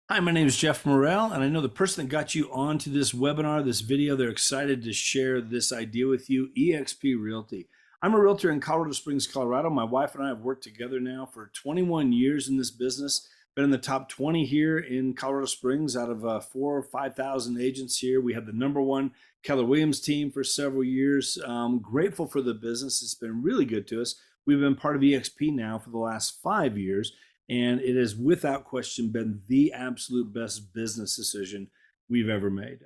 Hi, my name is Jeff Morrell, and I know the person that got you onto this webinar, this video, they're excited to share this idea with you, eXp Realty. I'm a realtor in Colorado Springs, Colorado. My wife and I have worked together now for 21 years in this business. Been in the top 20 here in Colorado Springs out of 4 or 5,000 agents here. We have the number one Keller Williams team for several years. Grateful for the business. It's been really good to us. We've been part of eXp now for the last 5 years. And it has, without question, been the absolute best business decision we've ever made,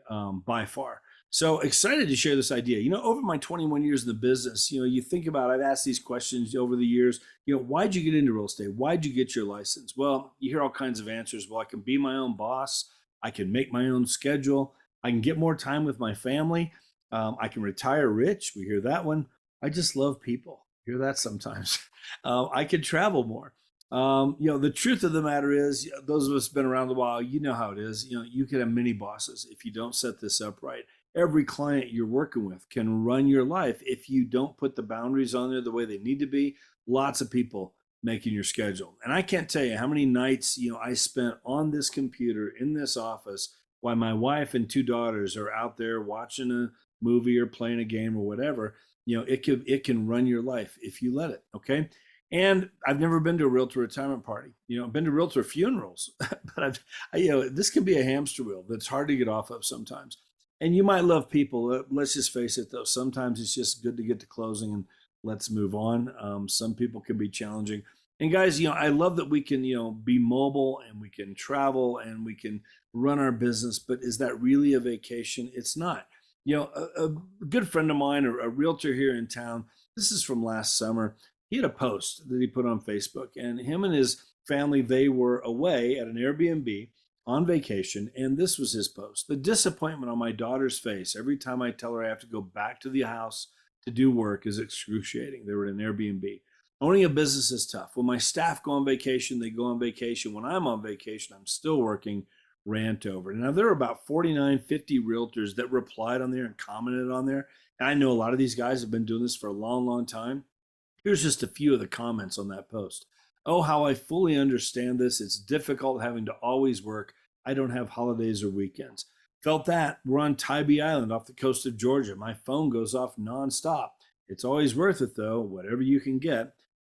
by far. So excited to share this idea. Over my 21 years in the business, you think about, I've asked these questions over the years, why'd you get into real estate? Why'd you get your license? Well, you hear all kinds of answers. Well, I can be my own boss. I can make my own schedule. I can get more time with my family. I can retire rich. We hear that one. I just love people. Hear that sometimes. I can travel more. The truth of the matter is, those of us been around a while, you know how it is. You can have many bosses if you don't set this up right. Every client you're working with can run your life if you don't put the boundaries on there the way they need to be. Lots of people making your schedule. And I can't tell you how many nights, I spent on this computer in this office while my wife and two daughters are out there watching a movie or playing a game or whatever. It can run your life if you let it. Okay. And I've never been to a realtor retirement party. I've been to realtor funerals, but this can be a hamster wheel that's hard to get off of sometimes. And you might love people. Let's just face it, though. Sometimes it's just good to get to closing and let's move on. Some people can be challenging. And guys, I love that we can, be mobile and we can travel and we can run our business. But is that really a vacation? It's not. A good friend of mine, a realtor here in town, this is from last summer. He had a post that he put on Facebook, and him and his family, they were away at an Airbnb on vacation, and this was his post. The disappointment on my daughter's face every time I tell her I have to go back to the house to do work is excruciating. They were at an Airbnb. Owning a business is tough. When my staff go on vacation, they go on vacation. When I'm on vacation, I'm still working rant over. Now, there are about 49, 50 realtors that replied on there and commented on there. And I know a lot of these guys have been doing this for a long, long time. Here's just a few of the comments on that post. Oh, how I fully understand this. It's difficult having to always work. I don't have holidays or weekends. Felt that. We're on Tybee Island off the coast of Georgia. My phone goes off nonstop. It's always worth it, though, whatever you can get.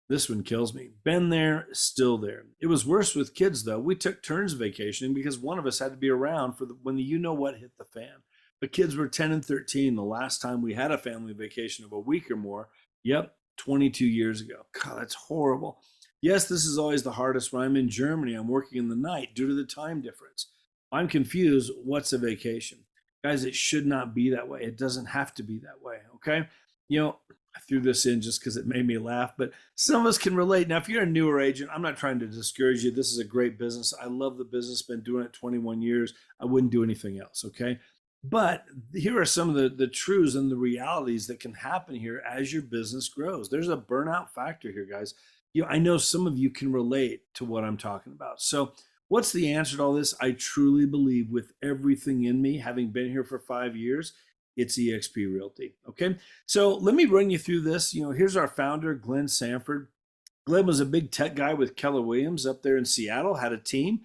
This one kills me. Been there, still there. It was worse with kids, though. We took turns vacationing because one of us had to be around for when the you know what hit the fan. The kids were 10 and 13 the last time we had a family vacation of a week or more. Yep, 22 years ago. God, that's horrible. Yes, this is always the hardest. When I'm in Germany, I'm working in the night due to the time difference. I'm confused. What's a vacation? Guys, it should not be that way. It doesn't have to be that way. Okay. I threw this in just because it made me laugh, but some of us can relate. Now, if you're a newer agent, I'm not trying to discourage you. This is a great business. I love the business, been doing it 21 years. I wouldn't do anything else. Okay. But here are some of the truths and the realities that can happen here as your business grows. There's a burnout factor here, guys. I know some of you can relate to what I'm talking about. So, what's the answer to all this? I truly believe with everything in me, having been here for 5 years, it's eXp Realty. Okay. So, let me run you through this. Here's our founder, Glenn Sanford. Glenn was a big tech guy with Keller Williams up there in Seattle, had a team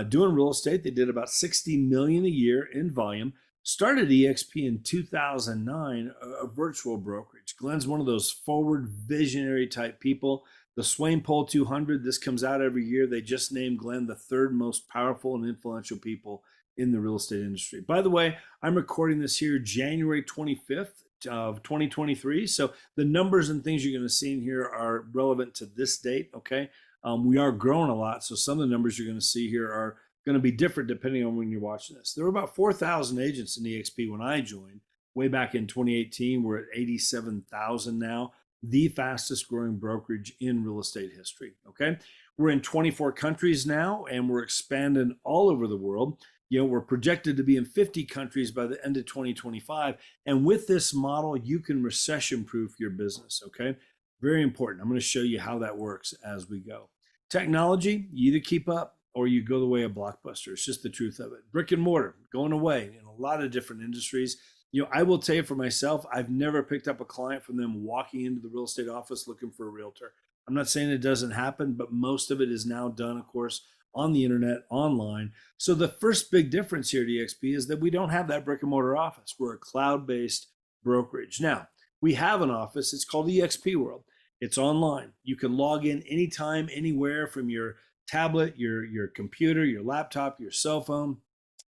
doing real estate. They did about 60 million a year in volume. Started eXp in 2009, a virtual brokerage. Glenn's one of those forward visionary type people. The Swain Poll 200, this comes out every year. They just named Glenn the third most powerful and influential people in the real estate industry. By the way, I'm recording this here January 25th of 2023. So the numbers and things you're going to see in here are relevant to this date. Okay. We are growing a lot. So some of the numbers you're going to see here are going to be different depending on when you're watching this. There were about 4,000 agents in eXp when I joined way back in 2018. We're at 87,000 now, the fastest growing brokerage in real estate history. Okay. We're in 24 countries now and we're expanding all over the world. We're projected to be in 50 countries by the end of 2025. And with this model, you can recession proof your business. Okay. Very important. I'm going to show you how that works as we go. Technology, you either keep up or you go the way of Blockbuster. It's just the truth of it. Brick and mortar going away in a lot of different industries. I will tell you for myself, I've never picked up a client from them walking into the real estate office looking for a realtor. I'm not saying it doesn't happen, but most of it is now done, of course, on the internet, online. So the first big difference here at eXp is that we don't have that brick and mortar office. We're a cloud-based brokerage. Now, we have an office. It's called eXp World. It's online. You can log in anytime, anywhere from your tablet, your computer, your laptop, your cell phone,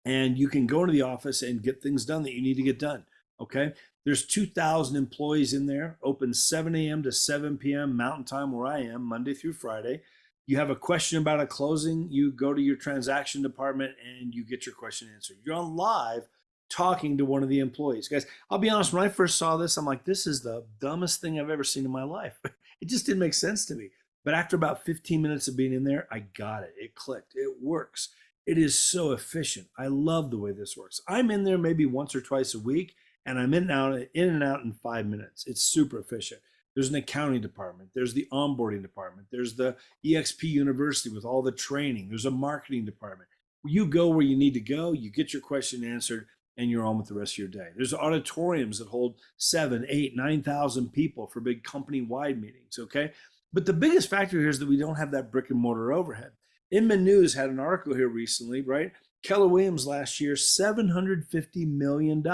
and you can go into the office and get things done that you need to get done. Okay. There's 2,000 employees in there, open 7 a.m. to 7 p.m. Mountain Time, where I am, Monday through Friday. You have a question about a closing, you go to your transaction department and you get your question answered. You're on live talking to one of the employees. Guys, I'll be honest, when I first saw this, I'm like, this is the dumbest thing I've ever seen in my life. It just didn't make sense to me. But after about 15 minutes of being in there, I got it. It clicked. It works. It is so efficient. I love the way this works. I'm in there maybe once or twice a week, and I'm in and out in 5 minutes. It's super efficient. There's an accounting department. There's the onboarding department. There's the eXp University with all the training. There's a marketing department. You go where you need to go, you get your question answered, and you're on with the rest of your day. There's auditoriums that hold 7, 8, 9,000 people for big company-wide meetings, okay? But the biggest factor here is that we don't have that brick and mortar overhead. Inman News had an article here recently, right? Keller Williams last year, $750 million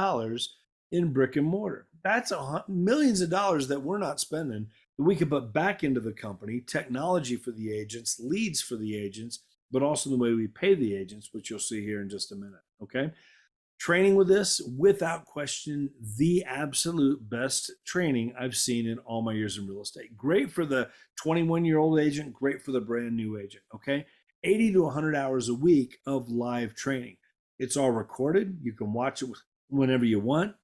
in brick and mortar. That's millions of dollars that we're not spending that we could put back into the company, technology for the agents, leads for the agents, but also the way we pay the agents, which you'll see here in just a minute, okay? Training with this, without question, the absolute best training I've seen in all my years in real estate. Great for the 21-year-old agent, great for the brand new agent, okay? 80 to 100 hours a week of live training. It's all recorded. You can watch it whenever you want.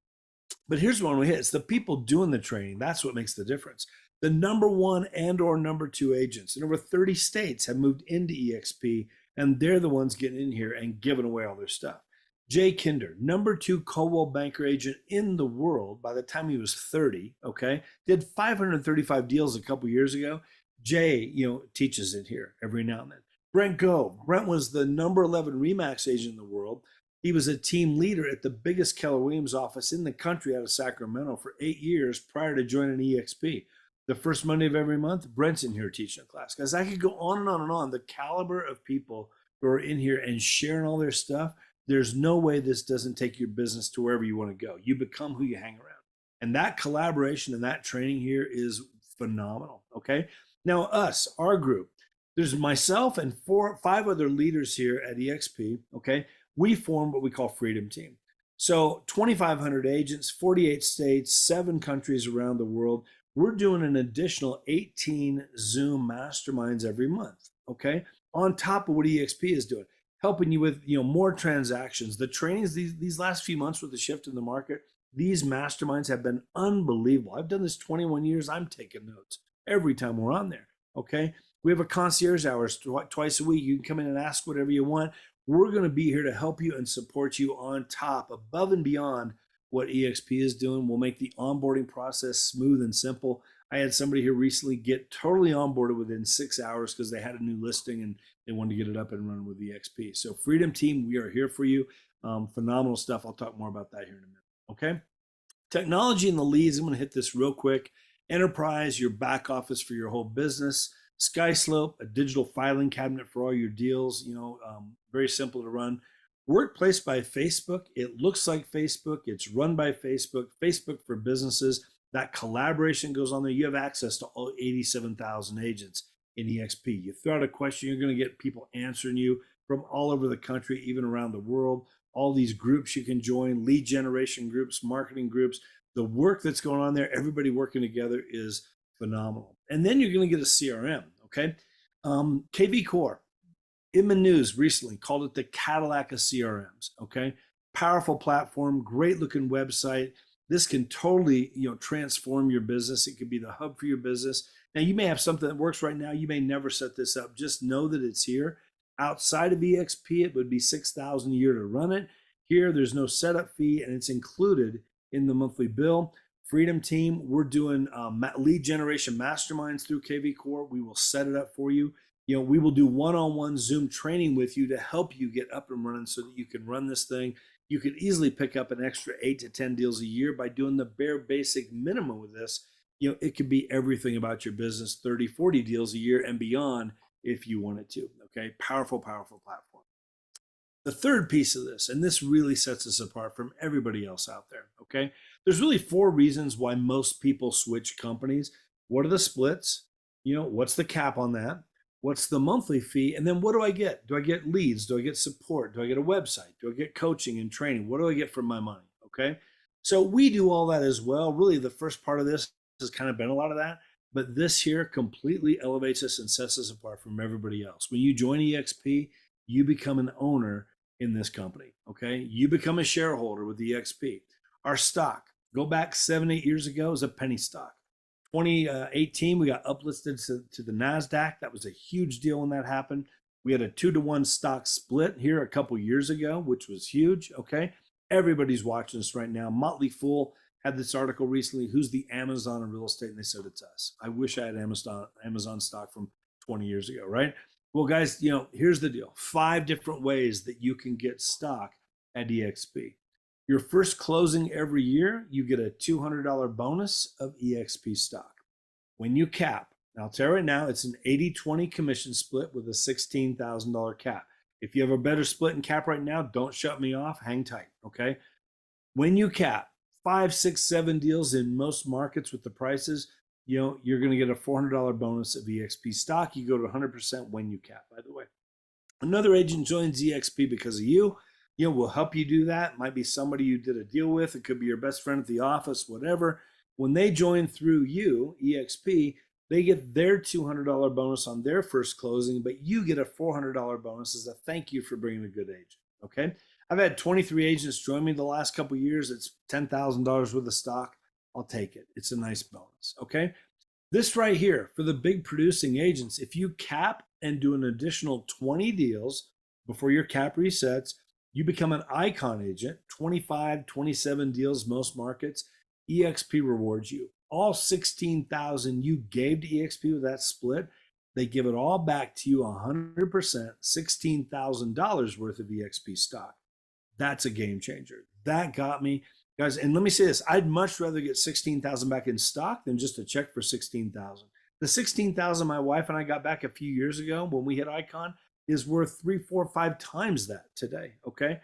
But here's one we hit. It's the people doing the training. That's what makes the difference. The number one and or number two agents in over 30 states have moved into eXp, and they're the ones getting in here and giving away all their stuff. Jay Kinder, number two Coldwell Banker agent in the world by the time he was 30, okay, did 535 deals a couple years ago. Jay, teaches it here every now and then. Brent Gove. Brent was the number 11 Remax agent in the world. He was a team leader at the biggest Keller Williams office in the country out of Sacramento for 8 years prior to joining eXp. The first Monday of every month, Brent's in here teaching a class. Guys, I could go on and on and on. The caliber of people who are in here and sharing all their stuff, there's no way this doesn't take your business to wherever you want to go. You become who you hang around. And that collaboration and that training here is phenomenal, okay? Now our group, there's myself and 5 other leaders here at eXp, okay? We form what we call Freedom Team. So 2,500 agents, 48 states, 7 countries around the world. We're doing an additional 18 Zoom masterminds every month, okay? On top of what eXp is doing, helping you with more transactions. The trainings these last few months with the shift in the market, these masterminds have been unbelievable. I've done this 21 years. I'm taking notes every time we're on there, okay? We have a concierge hours twice a week. You can come in and ask whatever you want. We're going to be here to help you and support you on top, above and beyond what eXp is doing. We'll make the onboarding process smooth and simple. I had somebody here recently get totally onboarded within 6 hours because they had a new listing and they wanted to get it up and running with eXp. So Freedom Team, we are here for you. Phenomenal stuff. I'll talk more about that here in a minute. Okay. Technology and the leads. I'm going to hit this real quick. Enterprise, your back office for your whole business. SkySlope, a digital filing cabinet for all your deals, very simple to run. Workplace by Facebook, it looks like Facebook, it's run by Facebook, Facebook for businesses. That collaboration goes on there. You have access to all 87,000 agents in eXp. You throw out a question, you're going to get people answering you from all over the country, even around the world. All these groups you can join, lead generation groups, marketing groups. The work that's going on there, everybody working together is phenomenal. And then you're going to get a CRM, okay? KV Core, Inman News recently called it the Cadillac of CRMs, okay? Powerful platform, great looking website. This can totally, transform your business. It could be the hub for your business. Now, you may have something that works right now. You may never set this up. Just know that it's here. Outside of eXp, it would be $6,000 a year to run it. Here, there's no setup fee, and it's included in the monthly bill. Freedom Team, we're doing lead generation masterminds through KV Core. We will set it up for you. We will do one-on-one Zoom training with you to help you get up and running so that you can run this thing. You could easily pick up an extra 8 to 10 deals a year by doing the bare basic minimum with this. It could be everything about your business, 30, 40 deals a year and beyond if you wanted to. Okay, powerful, powerful platform. The third piece of this, and this really sets us apart from everybody else out there, okay? There's really four reasons why most people switch companies. What are the splits? What's the cap on that? What's the monthly fee? And then what do I get? Do I get leads? Do I get support? Do I get a website? Do I get coaching and training? What do I get for my money? Okay. So we do all that as well. Really, the first part of this has kind of been a lot of that, but this here completely elevates us and sets us apart from everybody else. When you join eXp, you become an owner in this company. Okay. You become a shareholder with eXp. Our stock, go back 7-8 years ago, was a penny stock. 2018, we got uplisted to the NASDAQ. That was a huge deal when that happened. We had a 2-to-1 stock split here a couple years ago, which was huge. Okay. Everybody's watching us right now. Motley Fool had this article recently, who's the Amazon of real estate? And they said it's us. I wish I had Amazon stock from 20 years ago, right? Well, guys, here's the deal. 5 different ways that you can get stock at eXp. Your first closing every year, you get a $200 bonus of eXp stock. When you cap, and I'll tell you right now, it's an 80-20 commission split with a $16,000 cap. If you have a better split and cap right now, don't shut me off. Hang tight, okay? When you cap 5, 6, 7 deals in most markets with the prices, you're going to get a $400 bonus of eXp stock. You go to 100% when you cap, by the way. Another agent joins eXp because of you. We'll help you do that. It might be somebody you did a deal with. It could be your best friend at the office, whatever. When they join through you, eXp, they get their $200 bonus on their first closing, but you get a $400 bonus as a thank you for bringing a good agent, okay? I've had 23 agents join me the last couple of years. It's $10,000 worth of stock. I'll take it. It's a nice bonus, okay? This right here, for the big producing agents, if you cap and do an additional 20 deals before your cap resets, you become an icon agent, 25, 27 deals, most markets. eXp rewards you. All 16,000 you gave to eXp with that split, they give it all back to you 100%, $16,000 worth of eXp stock. That's a game changer. That got me, guys. And let me say this, I'd much rather get 16,000 back in stock than just a check for 16,000. The 16,000 my wife and I got back a few years ago when we hit Icon is worth 3, 4, 5 times that today. Okay.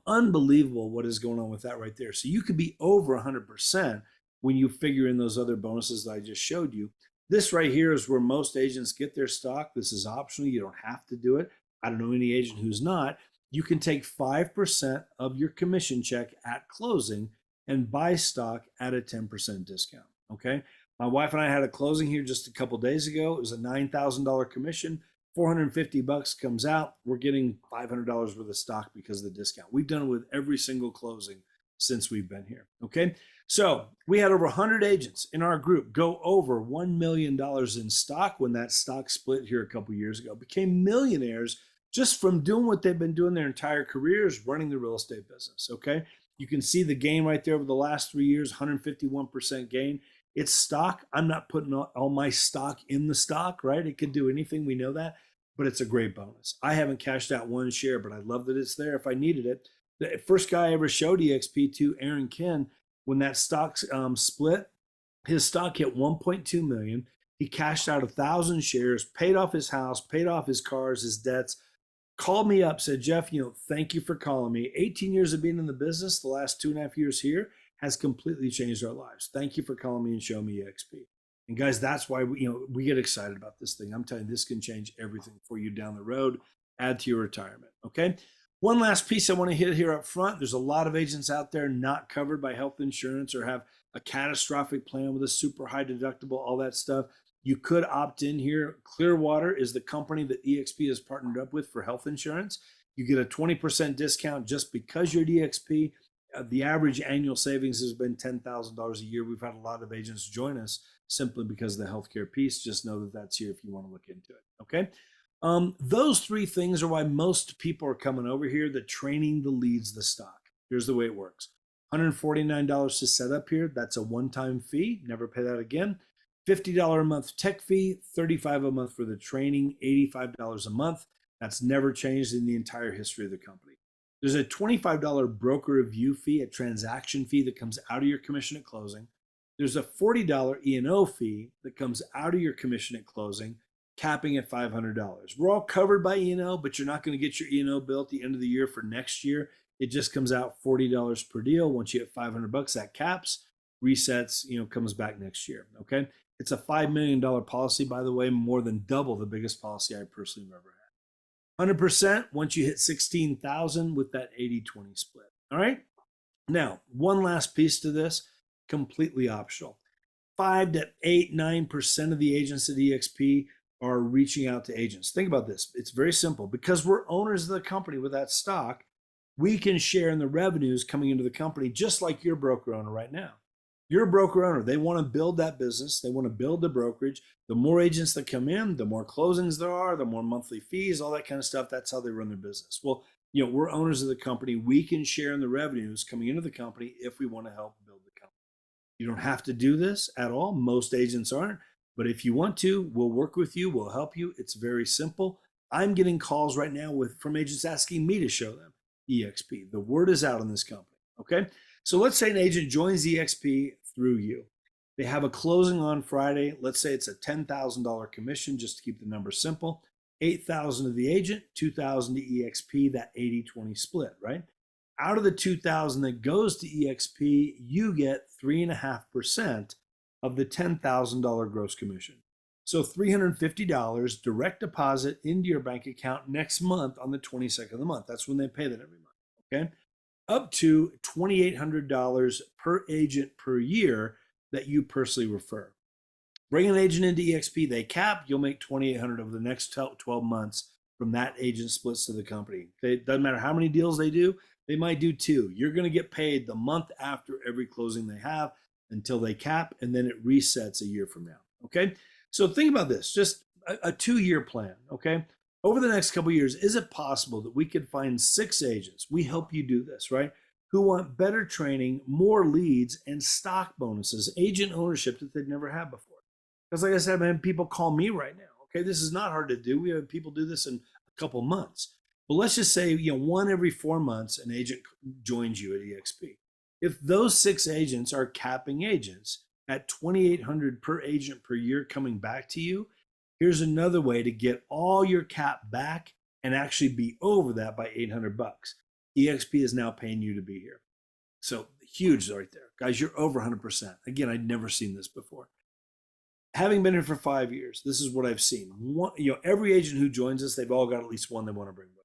Unbelievable what is going on with that right there. So you could be over 100% when you figure in those other bonuses that I just showed you. This right here is where most agents get their stock. This is optional. You don't have to do it. I don't know any agent who's not. You can take 5% of your commission check at closing and buy stock at a 10% discount. Okay. My wife and I had a closing here just a couple days ago. It was a $9,000 commission. $450 comes out. We're getting $500 worth of stock because of the discount. We've done it with every single closing since we've been here. Okay. So we had over 100 agents in our group go over $1 million in stock when that stock split here a couple years ago, became millionaires just from doing what they've been doing their entire careers, running the real estate business. Okay. You can see the gain right there over the last 3 years, 151% gain. It's stock. I'm not putting all my stock in the stock, right? It could do anything. We know that, but it's a great bonus. I haven't cashed out one share, but I love that it's there if I needed it. The first guy I ever showed eXp to, Aaron Ken, when that stock split, his stock hit 1.2 million. He cashed out 1,000 shares, paid off his house, paid off his cars, his debts, called me up, said, Jeff, thank you for calling me. 18 years of being in the business, the last 2.5 years here has completely changed our lives. Thank you for calling me and showing me eXp. And guys, that's why we get excited about this thing. I'm telling you, this can change everything for you down the road, add to your retirement. Okay. One last piece I want to hit here up front. There's a lot of agents out there not covered by health insurance or have a catastrophic plan with a super high deductible, all that stuff. You could opt in here. Clearwater is the company that eXp has partnered up with for health insurance. You get a 20% discount just because you're at eXp. The average annual savings has been $10,000 a year. We've had a lot of agents join us simply because of the healthcare piece. Just know that that's here if you want to look into it. Okay. Those 3 things are why most people are coming over here. The training, the leads, the stock. Here's the way it works. $149 to set up here. That's a one-time fee. Never pay that again. $50 a month tech fee, $35 a month for the training, $85 a month. That's never changed in the entire history of the company. There's a $25 broker review fee, a transaction fee that comes out of your commission at closing. There's a $40 E&O fee that comes out of your commission at closing. capping at $500. We're all covered by E&O, but you're not going to get your E&O bill at the end of the year for next year. It just comes out $40 per deal. Once you hit $500, that caps, resets, comes back next year. Okay. It's a $5 million policy, by the way, more than double the biggest policy I personally have ever had. 100% once you hit 16,000 with that 80-20 split. All right. Now, one last piece to this, completely optional. 5 to 8, 9% of the agents at eXp are reaching out to agents. Think about this. It's very simple. Because we're owners of the company with that stock, we can share in the revenues coming into the company, just like your broker owner right now. You're a broker owner. They want to build that business. They want to build the brokerage. The more agents that come in, the more closings there are, the more monthly fees, all that kind of stuff. That's how they run their business. Well, we're owners of the company. We can share in the revenues coming into the company if we want to help build the company. You don't have to do this at all. Most agents aren't. But if you want to, we'll work with you. We'll help you. It's very simple. I'm getting calls right now from agents asking me to show them eXp. The word is out on this company. Okay. So let's say an agent joins eXp through you. They have a closing on Friday. Let's say it's a $10,000 commission, just to keep the number simple. 8,000 to the agent, 2,000 to eXp, that 80-20 split, right? Out of the 2,000 that goes to eXp, you get 3.5% of the $10,000 gross commission. So $350 direct deposit into your bank account next month on the 22nd of the month. That's when they pay that every month, okay? Up to $2,800 per agent per year that you personally refer. Bring an agent into eXp, they cap, you'll make $2,800 over the next 12 months from that agent splits to the company. It doesn't matter how many deals they do, they might do 2. You're going to get paid the month after every closing they have until they cap, and then it resets a year from now. Okay. So think about this, just a 2-year plan. Okay. Over the next couple of years, is it possible that we could find 6 agents? We help you do this, right? Who want better training, more leads, and stock bonuses, agent ownership that they've never had before. Because like I said, man, people call me right now. Okay. This is not hard to do. We have people do this in a couple months. But let's just say, 1 every 4 months, an agent joins you at eXp. If those 6 agents are capping agents at $2,800 per agent per year coming back to you, here's another way to get all your cap back and actually be over that by $800. eXp is now paying you to be here. So huge right there. Guys, you're over 100%. Again, I'd never seen this before. Having been here for 5 years, this is what I've seen. Every agent who joins us, they've all got at least one they want to bring with them.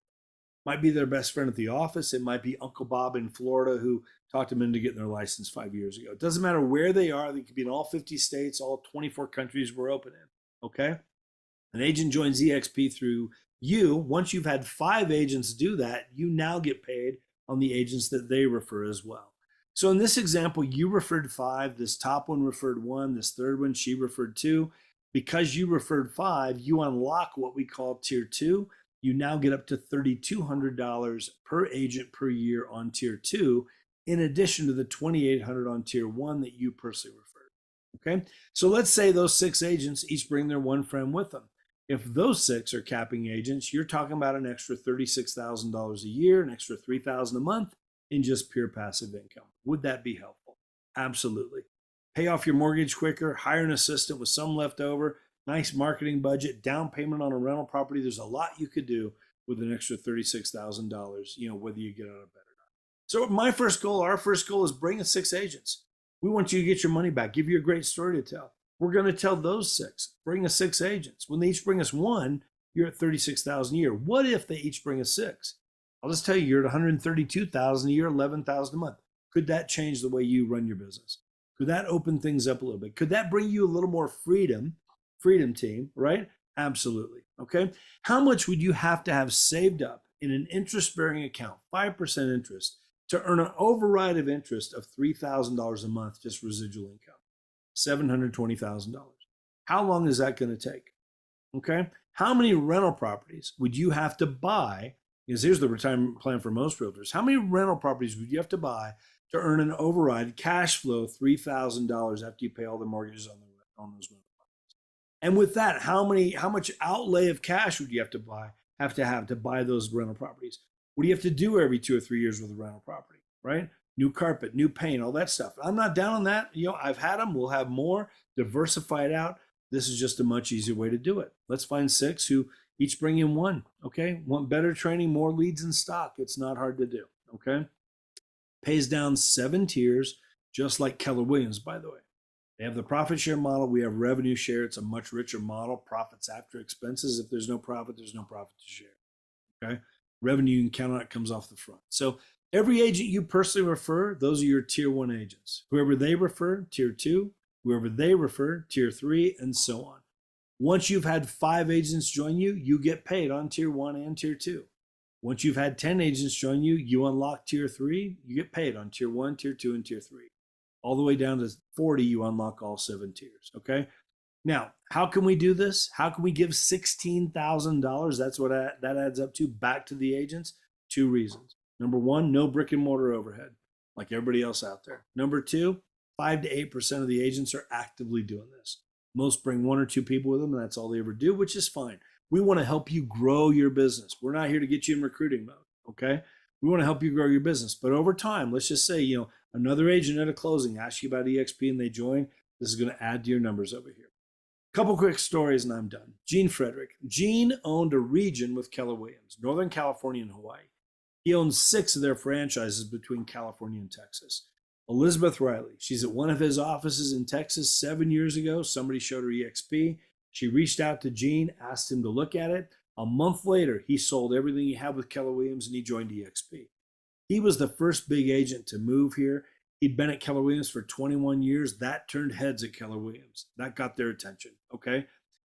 Might be their best friend at the office. It might be Uncle Bob in Florida who talked them into getting their license 5 years ago. It doesn't matter where they are. They could be in all 50 states, all 24 countries we're open in. Okay. An agent joins eXp through you. Once you've had 5 agents do that, you now get paid on the agents that they refer as well. So in this example, you referred 5. This top one referred 1. This third one, she referred 2. Because you referred 5, you unlock what we call tier 2. You now get up to $3,200 per agent per year on tier 2, in addition to the $2,800 on tier 1 that you personally referred. Okay. So let's say those 6 agents each bring their 1 friend with them. If those 6 are capping agents, you're talking about an extra $36,000 a year, an extra $3,000 a month in just pure passive income. Would that be helpful? Absolutely. Pay off your mortgage quicker, hire an assistant with some left over, nice marketing budget, down payment on a rental property. There's a lot you could do with an extra $36,000, whether you get out of bed or not. So my first goal, our first goal is bring in 6 agents. We want you to get your money back, give you a great story to tell. We're going to tell those 6, bring us 6 agents. When they each bring us 1, you're at $36,000 a year. What if they each bring us 6? I'll just tell you, you're at $132,000 a year, $11,000 a month. Could that change the way you run your business? Could that open things up a little bit? Could that bring you a little more freedom team, right? Absolutely. Okay. How much would you have to have saved up in an interest-bearing account, 5% interest, to earn an override of interest of $3,000 a month, just residual income? $720,000. How long is that going to take? Okay. How many rental properties would you have to buy? Because here's the retirement plan for most realtors. How many rental properties would you have to buy to earn an override cash flow $3,000 after you pay all the mortgages on those rental? And with that, how much outlay of cash would you have to buy those rental properties? What do you have to do every 2 or 3 years with a rental property, right? New carpet, new paint, all that stuff. I'm not down on that. I've had them. We'll have more. Diversify it out. This is just a much easier way to do it. Let's find 6 who each bring in 1. Okay. Want better training, more leads in stock. It's not hard to do. Okay. Pays down 7 tiers, just like Keller Williams, by the way. They have the profit share model. We have revenue share. It's a much richer model. Profits after expenses. If there's no profit, there's no profit to share. Okay. Revenue you can count on, it comes off the front. So every agent you personally refer, those are your tier 1 agents. Whoever they refer, tier 2. Whoever they refer, tier 3, and so on. Once you've had 5 agents join you, you get paid on tier 1 and tier 2. Once you've had 10 agents join you, you unlock tier 3, you get paid on tier 1, tier 2, and tier 3. All the way down to 40, you unlock all 7 tiers. Okay. Now, how can we do this? How can we give $16,000? That's what that adds up to back to the agents. 2 reasons. Number 1, no brick and mortar overhead like everybody else out there. Number 2, 5 to 8% of the agents are actively doing this. Most bring 1 or 2 people with them, and that's all they ever do, which is fine. We want to help you grow your business. We're not here to get you in recruiting mode. Okay. We want to help you grow your business. But over time, let's just say, another agent at a closing asks you about eXp and they join. This is going to add to your numbers over here. Couple quick stories and I'm done. Gene Frederick. Gene owned a region with Keller Williams, Northern California and Hawaii. He owns 6 of their franchises between California and Texas. Elizabeth Riley, she's at one of his offices in Texas 7 years ago. Somebody showed her eXp. She reached out to Gene, asked him to look at it. A month later, he sold everything he had with Keller Williams and he joined eXp. He was the first big agent to move here. He'd been at Keller Williams for 21 years. That turned heads at Keller Williams. That got their attention. Okay.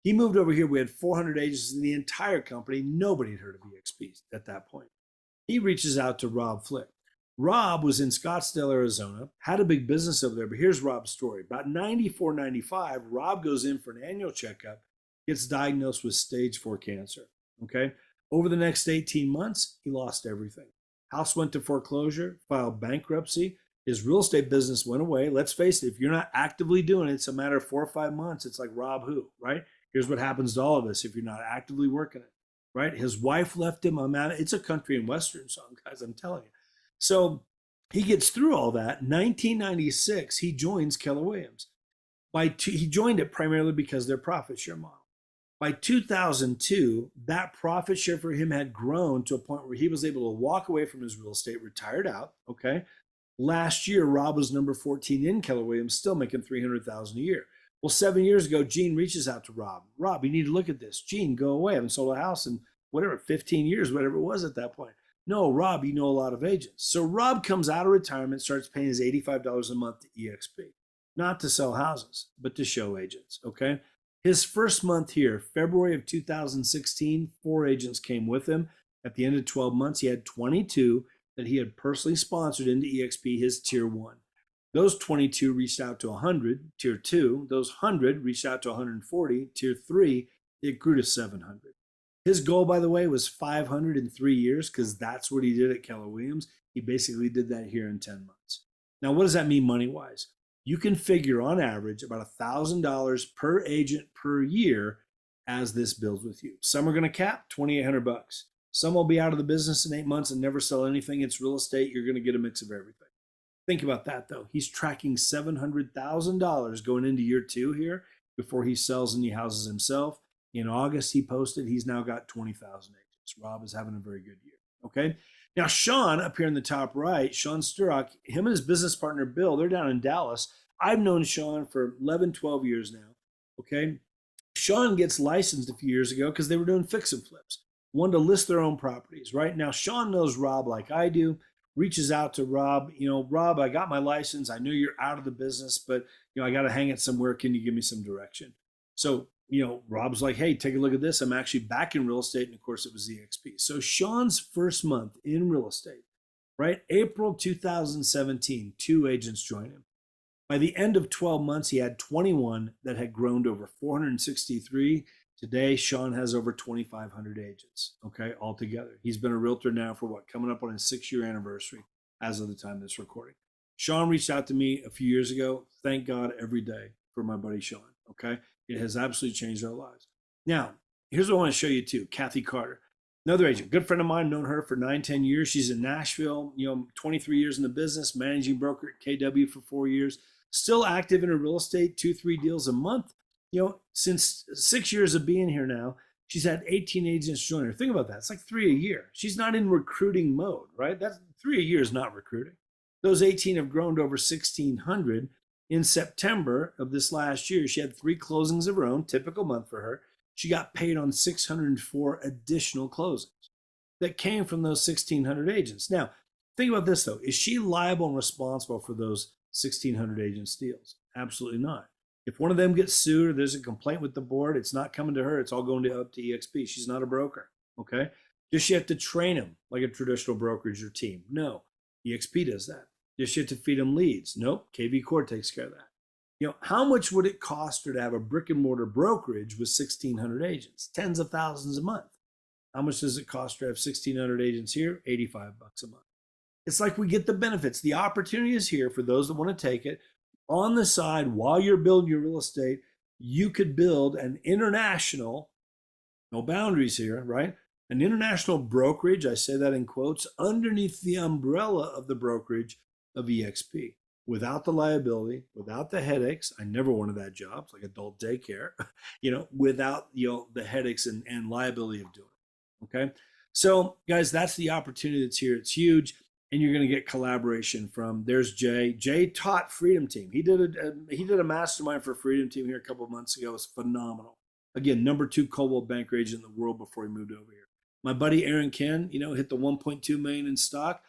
He moved over here. We had 400 agents in the entire company. Nobody had heard of eXp at that point. He reaches out to Rob Flick. Rob was in Scottsdale, Arizona, had a big business over there, but here's Rob's story. About 94, 95, Rob goes in for an annual checkup, gets diagnosed with stage 4 cancer. Okay. Over the next 18 months, he lost everything. House went to foreclosure, filed bankruptcy. His real estate business went away. Let's face it, if you're not actively doing it, it's a matter of 4 or 5 months. It's like Rob who, right? Here's what happens to all of us if you're not actively working it, right? His wife left him. It's a country and western song, guys, I'm telling you. So he gets through all that. 1996, he joins Keller Williams. He joined it primarily because of their profit share model. By 2002, that profit share for him had grown to a point where he was able to walk away from his real estate, retired out. Okay. Last year, Rob was number 14 in Keller Williams, still making $300,000 a year. Well, 7 years ago, Gene reaches out to Rob. Rob, you need to look at this. Gene, go away. I haven't sold a house in 15 years, whatever it was at that point. No, Rob, you know a lot of agents. So Rob comes out of retirement, starts paying his $85 a month to eXp, not to sell houses, but to show agents. Okay. His first month here, February of 2016, 4 agents came with him. At the end of 12 months, he had 22 that he had personally sponsored into eXp, his tier 1. Those 22 reached out to 100, tier 2. Those 100 reached out to 140, tier 3. It grew to 700. His goal, by the way, was 500 in 3 years because that's what he did at Keller Williams. He basically did that here in 10 months. Now, what does that mean money-wise? You can figure on average about $1,000 per agent per year as this builds with you. Some are going to cap $2,800. Some will be out of the business in 8 months and never sell anything. It's real estate. You're going to get a mix of everything. Think about that, though. He's tracking $700,000 going into year 2 here before he sells any houses himself. In August, he posted he's now got 20,000 agents. Rob is having a very good year. Okay. Now, Sean, up here in the top right, Sean Sturrock, him and his business partner, Bill, they're down in Dallas. I've known Sean for 11, 12 years now. Okay. Sean gets licensed a few years ago because they were doing fix and flips, wanted to list their own properties, right? Now, Sean knows Rob like I do, reaches out to Rob, Rob, I got my license. I know you're out of the business, but, I got to hang it somewhere. Can you give me some direction? So, Rob's like, hey, take a look at this. I'm actually back in real estate. And of course, it was eXp. So Sean's first month in real estate, right? April 2017, 2 agents joined him. By the end of 12 months, he had 21 that had grown to over 463. Today, Sean has over 2,500 agents, okay, altogether. He's been a realtor now for coming up on his 6-year anniversary as of the time of this recording. Sean reached out to me a few years ago. Thank God every day for my buddy Sean, okay? It has absolutely changed our lives. Now, here's what I want to show you too. Kathy Carter, another agent, good friend of mine, known her for 9, 10 years. She's in Nashville, 23 years in the business, managing broker at KW for 4 years, still active in her real estate, 2, 3 deals a month. Since 6 years of being here now, she's had 18 agents join her. Think about that. It's like three a year. She's not in recruiting mode, right? That's three a year is not recruiting. Those 18 have grown to over 1,600. In September of this last year, she had three closings of her own, typical month for her. She got paid on 604 additional closings that came from those 1,600 agents. Now, think about this though. Is she liable and responsible for those 1,600 agents' deals? Absolutely not. If one of them gets sued or there's a complaint with the board, it's not coming to her. It's all going up to eXp. She's not a broker. Okay. Does she have to train them like a traditional brokerage or team? No. eXp does that. Does she have to feed them leads? Nope. KV Core takes care of that. How much would it cost her to have a brick and mortar brokerage with 1,600 agents? Tens of thousands a month. How much does it cost her to have 1,600 agents here? $85 a month. It's like we get the benefits. The opportunity is here for those that want to take it. On the side, while you're building your real estate, you could build an international, no boundaries here, right? An international brokerage, I say that in quotes, underneath the umbrella of the brokerage of eXp, without the liability, without the headaches. I never wanted that job. It's like adult daycare, without the headaches and liability of doing it. Okay. So guys, that's the opportunity that's here. It's huge. And you're going to get collaboration from, there's Jay. Jay taught Freedom Team. He did a mastermind for Freedom Team here a couple of months ago. It was phenomenal. Again, #2 Coldwell Banker agent in the world before he moved over here. My buddy Aaron Ken, hit the 1.2 million in stock.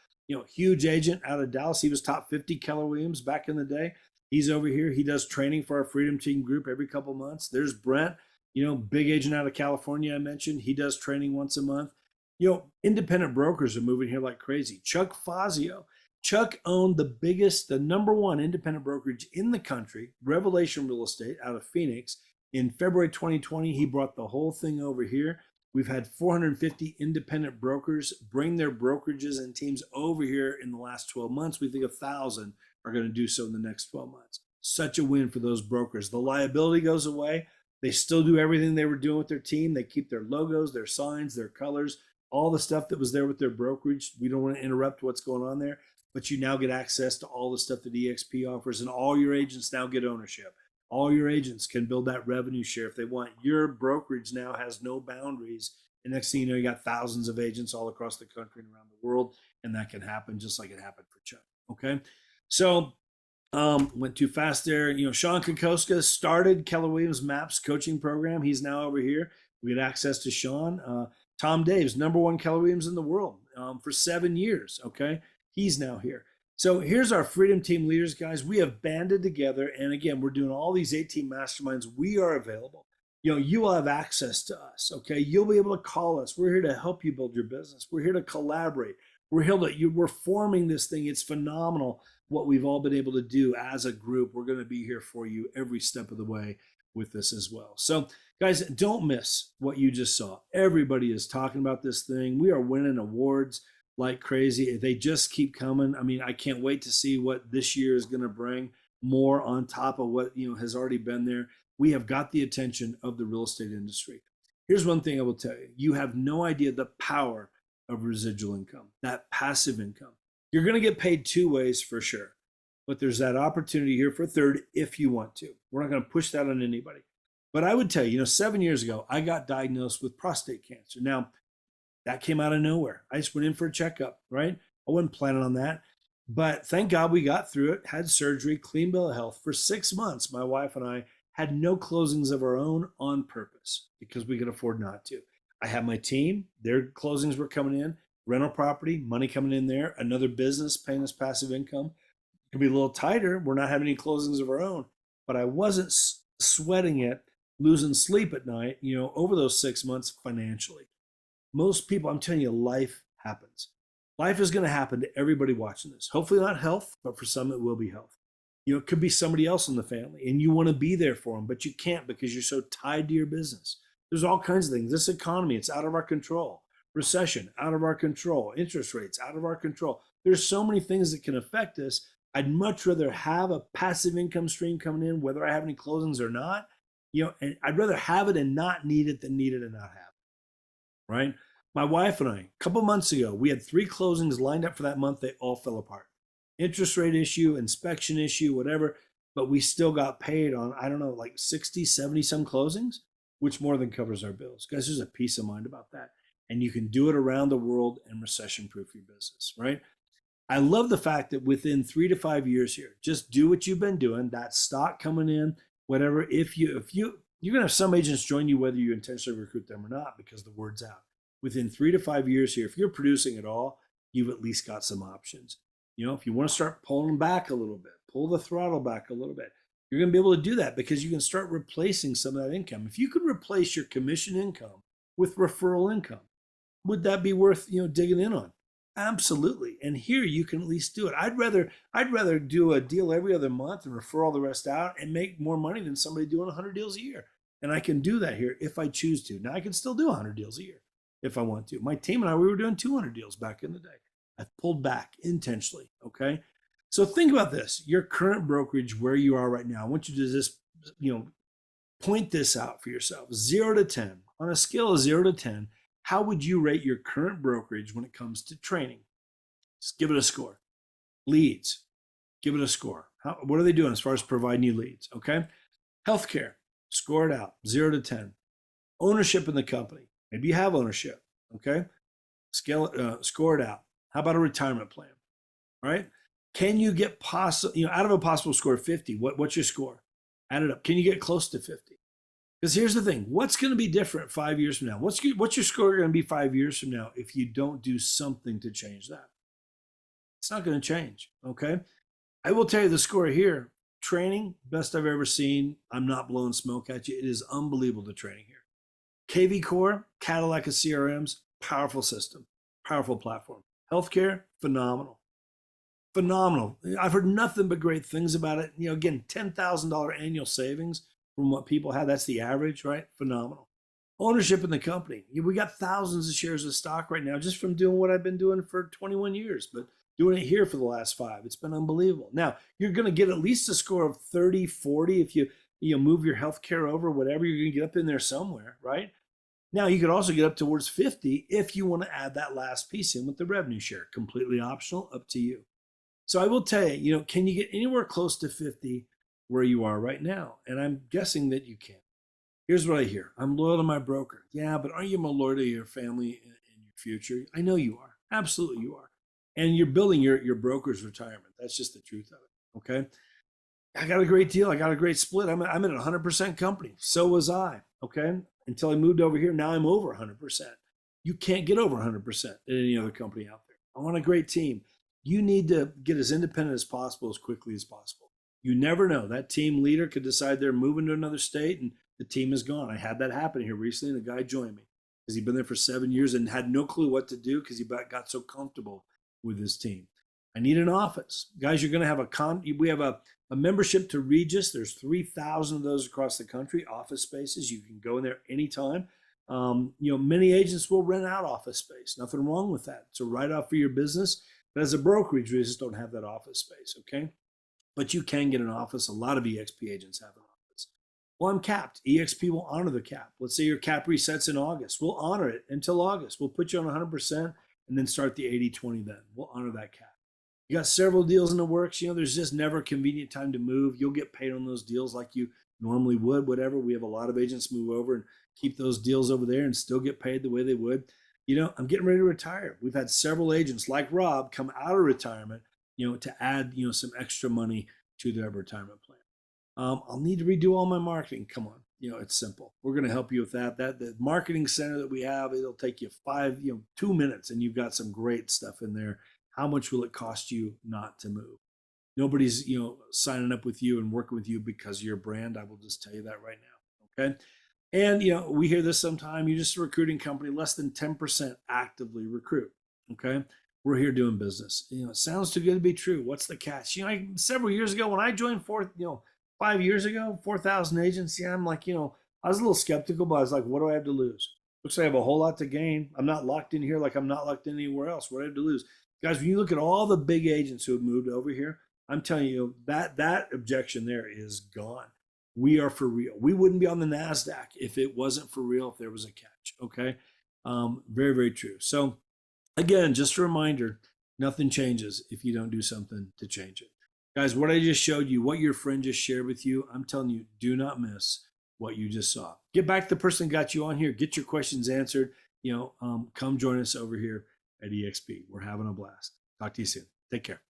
Huge agent out of Dallas. He was top 50 Keller Williams back in the day. He's over here. He does training for our Freedom Team group every couple of months. There's Brent, big agent out of California I mentioned. He does training once a month. Independent brokers are moving here like crazy. Chuck Fazio. Chuck owned the number one independent brokerage in the country, Revelation Real Estate out of Phoenix. In February 2020, he brought the whole thing over here. We've had 450 independent brokers bring their brokerages and teams over here in the last 12 months. We think 1,000 are going to do so in the next 12 months. Such a win for those brokers. The liability goes away. They still do everything they were doing with their team. They keep their logos, their signs, their colors, all the stuff that was there with their brokerage. We don't want to interrupt what's going on there, but you now get access to all the stuff that eXp offers, and all your agents now get ownership. All your agents can build that revenue share if they want. Your brokerage now has no boundaries. And next thing you know, you got thousands of agents all across the country and around the world, and that can happen just like it happened for Chuck. Okay. So went too fast there. Sean Kokoska started Keller Williams MAPS coaching program. He's now over here. We had access to Sean. Tom Daves, #1 Keller Williams in the world for 7 years. Okay. He's now here. So here's our Freedom Team leaders, guys. We have banded together. And again, we're doing all these 18 masterminds. We are available. You will have access to us. Okay. You'll be able to call us. We're here to help you build your business. We're here to collaborate. We're forming this thing. It's phenomenal what we've all been able to do as a group. We're going to be here for you every step of the way with this as well. So guys, don't miss what you just saw. Everybody is talking about this thing. We are winning awards like crazy. They just keep coming. I mean, I can't wait to see what this year is going to bring more on top of what has already been there. We have got the attention of the real estate industry. Here's one thing I will tell you. You have no idea the power of residual income, that passive income. You're going to get paid two ways for sure, but there's that opportunity here for a third if you want to. We're not going to push that on anybody. But I would tell you, 7 years ago, I got diagnosed with prostate cancer. Now, that came out of nowhere. I just went in for a checkup, right? I wasn't planning on that. But thank God we got through it, had surgery, clean bill of health. For 6 months, my wife and I had no closings of our own on purpose because we could afford not to. I had my team, their closings were coming in, rental property, money coming in there, another business paying us passive income. It could be a little tighter. We're not having any closings of our own, but I wasn't sweating it, losing sleep at night, over those 6 months financially. Most people, I'm telling you, life happens. Life is going to happen to everybody watching this. Hopefully not health, but for some it will be health. It could be somebody else in the family and you want to be there for them, but you can't because you're so tied to your business. There's all kinds of things. This economy, it's out of our control. Recession, out of our control. Interest rates, out of our control. There's so many things that can affect us. I'd much rather have a passive income stream coming in, whether I have any closings or not. And I'd rather have it and not need it than need it and not have it. Right? My wife and I, a couple months ago, we had 3 closings lined up for that month. They all fell apart. Interest rate issue, inspection issue, whatever. but we still got paid on, I don't know, like 60, 70 some closings, which more than covers our bills. Guys, there's a peace of mind about that. And you can do it around the world and recession proof your business, right? I love the fact that within 3 to 5 years here, just do what you've been doing. That stock coming in, whatever. You're gonna have some agents join you whether you intentionally recruit them or not because the word's out. Within 3 to 5 years here, if you're producing at all, you've at least got some options. If you want to start pulling back a little bit, pull the throttle back a little bit. You're gonna be able to do that because you can start replacing some of that income. If you could replace your commission income with referral income, would that be worth digging in on? Absolutely. And here you can at least do it. I'd rather do a deal every other month and refer all the rest out and make more money than somebody doing 100 deals a year. And I can do that here if I choose to. Now I can still do 100 deals a year if I want to. My team and I, we were doing 200 deals back in the day. I've pulled back intentionally. Okay. So think about this, your current brokerage, where you are right now. I want you to just, point this out for yourself. 0 to 10 on a scale of 0 to 10. How would you rate your current brokerage when it comes to training? Just give it a score. Leads, give it a score. What are they doing as far as providing you leads? Okay. Healthcare, score it out. 0 to 10. Ownership in the company. Maybe you have ownership. Okay. Score it out. How about a retirement plan? All right. Can you get out of a possible score of 50? What's your score? Add it up. Can you get close to 50? Because here's the thing, what's going to be different 5 years from now? What's your score going to be 5 years from now if you don't do something to change that? It's not going to change, okay? I will tell you the score here, training, best I've ever seen. I'm not blowing smoke at you. It is unbelievable, the training here. KV Core, Cadillac of CRMs, powerful system, powerful platform. Healthcare, phenomenal. Phenomenal. I've heard nothing but great things about it. Again, $10,000 annual savings from what people have. That's the average, right? Phenomenal. Ownership in the company. We got thousands of shares of stock right now just from doing what I've been doing for 21 years, but doing it here for the last 5. It's been unbelievable. Now, you're going to get at least a score of 30, 40 if you move your healthcare over, whatever, you're going to get up in there somewhere, right? Now, you could also get up towards 50 if you want to add that last piece in with the revenue share. Completely optional, up to you. So I will tell you, can you get anywhere close to 50 where you are right now? And I'm guessing that you can. Here's what I hear. I'm loyal to my broker. Yeah, but aren't you more loyal to your family and your future? I know you are. Absolutely you are. And you're building your broker's retirement. That's just the truth of it. Okay. I got a great deal. I got a great split. I'm at a 100% company. So was I. Okay. Until I moved over here. Now I'm over 100%. You can't get over 100% at any other company out there. I want a great team. You need to get as independent as possible, as quickly as possible. You never know. That team leader could decide they're moving to another state and the team is gone. I had that happen here recently, and a guy joined me because he'd been there for 7 years and had no clue what to do because he got so comfortable with his team. I need an office. Guys, you're going to have we have a membership to Regis. There's 3,000 of those across the country, office spaces. You can go in there anytime. Many agents will rent out office space. Nothing wrong with that. It's a write-off for your business. But as a brokerage, we just don't have that office space, okay? But you can get an office. A lot of eXp agents have an office. Well, I'm capped. eXp will honor the cap. Let's say your cap resets in August. We'll honor it until August. We'll put you on 100% and then start the 80-20 then. We'll honor that cap. You got several deals in the works. There's just never a convenient time to move. You'll get paid on those deals like you normally would, whatever. We have a lot of agents move over and keep those deals over there and still get paid the way they would. I'm getting ready to retire. We've had several agents like Rob come out of retirement, to add, some extra money to their retirement plan. I'll need to redo all my marketing. Come on. It's simple. We're going to help you with that. The marketing center that we have, it'll take you 2 minutes and you've got some great stuff in there. How much will it cost you not to move? Nobody's, signing up with you and working with you because of your brand. I will just tell you that right now. Okay. And, we hear this sometime. You're just a recruiting company, less than 10% actively recruit. Okay. We're here doing business. It sounds too good to be true. What's the catch? Several years ago when I joined 5 years ago, 4,000 agents. Yeah, I'm like, I was a little skeptical, but I was like, what do I have to lose? Looks like I have a whole lot to gain. I'm not locked in here like I'm not locked in anywhere else. What do I have to lose? Guys, when you look at all the big agents who have moved over here, I'm telling you that objection there is gone. We are for real. We wouldn't be on the NASDAQ if it wasn't for real, if there was a catch. Okay. Very, very true. So again, just a reminder, nothing changes if you don't do something to change it. Guys, what I just showed you, what your friend just shared with you, I'm telling you, do not miss what you just saw. Get back to the person that got you on here. Get your questions answered. Come join us over here at eXp. We're having a blast. Talk to you soon. Take care.